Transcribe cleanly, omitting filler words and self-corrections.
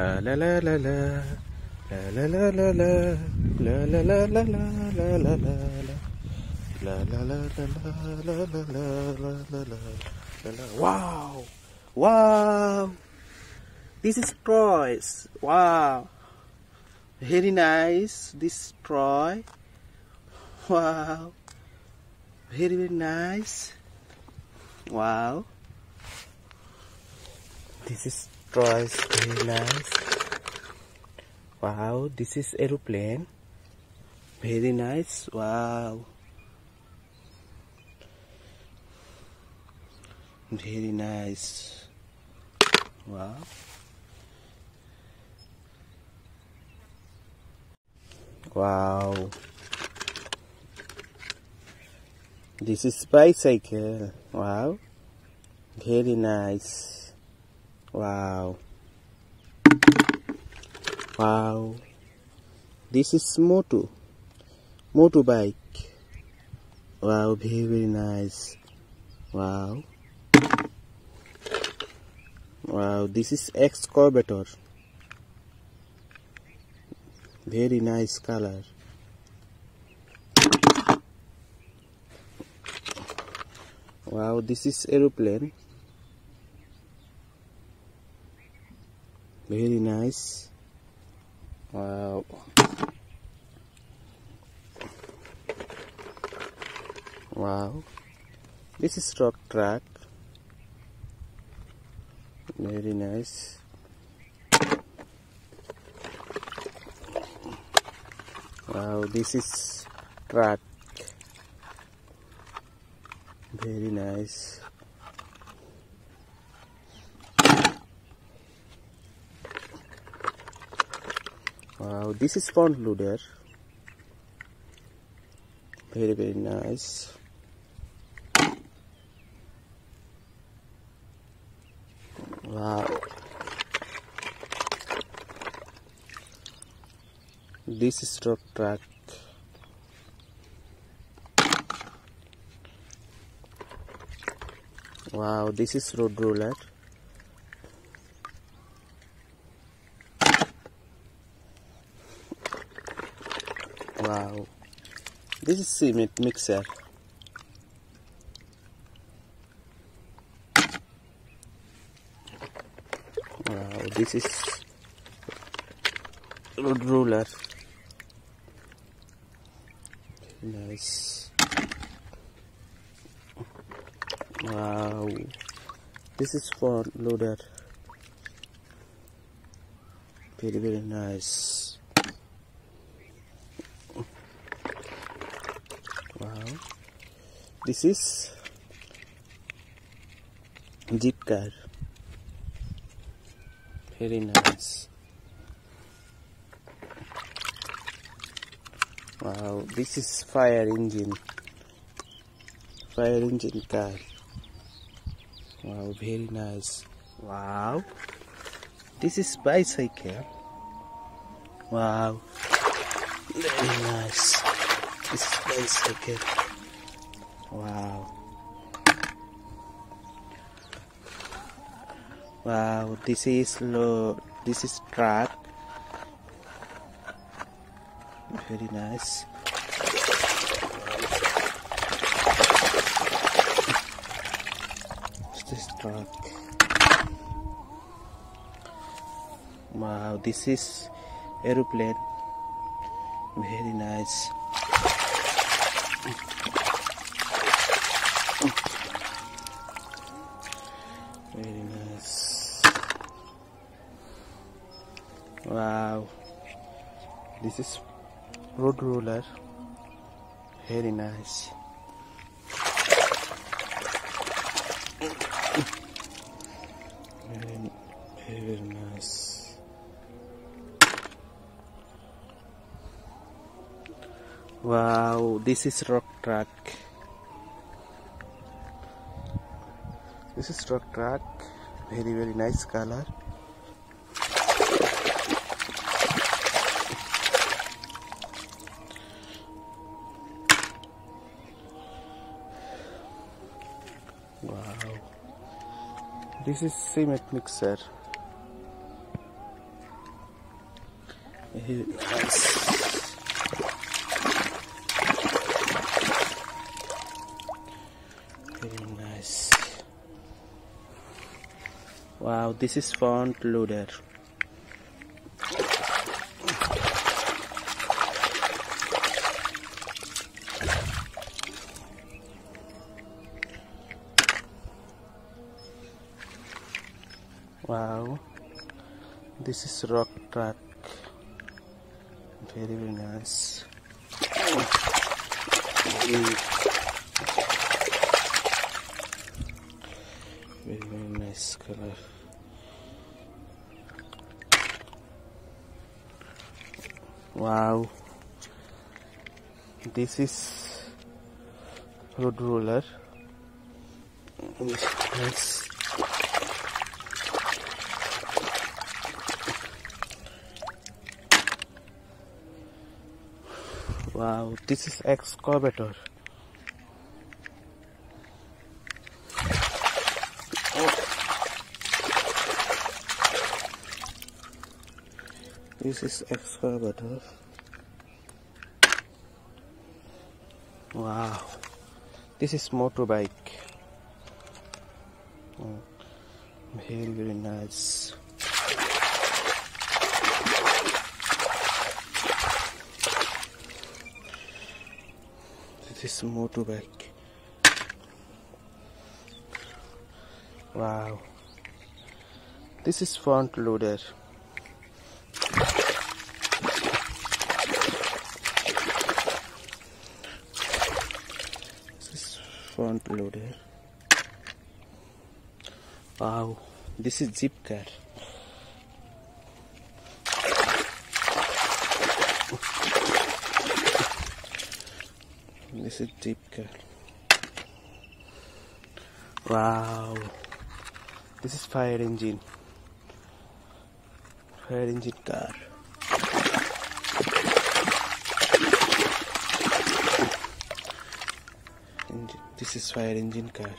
La la la la la. La la la la la. La la la la la la la la. La la la la la la la la la. Wow! Wow! This is toys. Wow! Very nice. This toy. Wow! Very very nice. Wow! This is toys. Very nice. Wow! This is aeroplane. Very nice. Wow! Very nice. Wow. Wow. This is bicycle. Wow. Very nice. Wow. Wow. This is motorbike. Wow, very, very nice. Wow. Wow, this is excavator. Very nice color. Wow, this is aeroplane. Very nice. Wow. Wow. This is truck. Very nice. Wow, this is truck. Very nice. Wow, this is front loader. Very very nice. Wow. This is truck. Wow, this is road roller. Wow, this is cement mixer. Wow, this is road roller. Nice. Wow, this is front loader. Very very nice. Wow, this is jeep car. Very nice. Wow, this is fire engine car. Wow, very nice. Wow, this is bicycle. Wow, very nice. This is bicycle. Wow. Wow, this is truck. Very nice. This truck. Wow, this is aeroplane. Very nice. Very nice. Wow, this is road roller. Very nice. Very nice. Wow, this is truck. This is truck. Very very nice color. Wow, this is cement mixer. Very nice. Very nice. Wow, this is front loader. Wow, this is rock truck. Very nice. Very nice color. Wow, this is road roller. Nice. Wow, this is excavator. This is excavator. Wow, this is motorbike. Very nice. This is motorbike. Wow, this is front loader. This is front loader. Wow, this is jeep car. This is jeep car. Wow, this is fire engine. Fire engine car. This is fire engine car.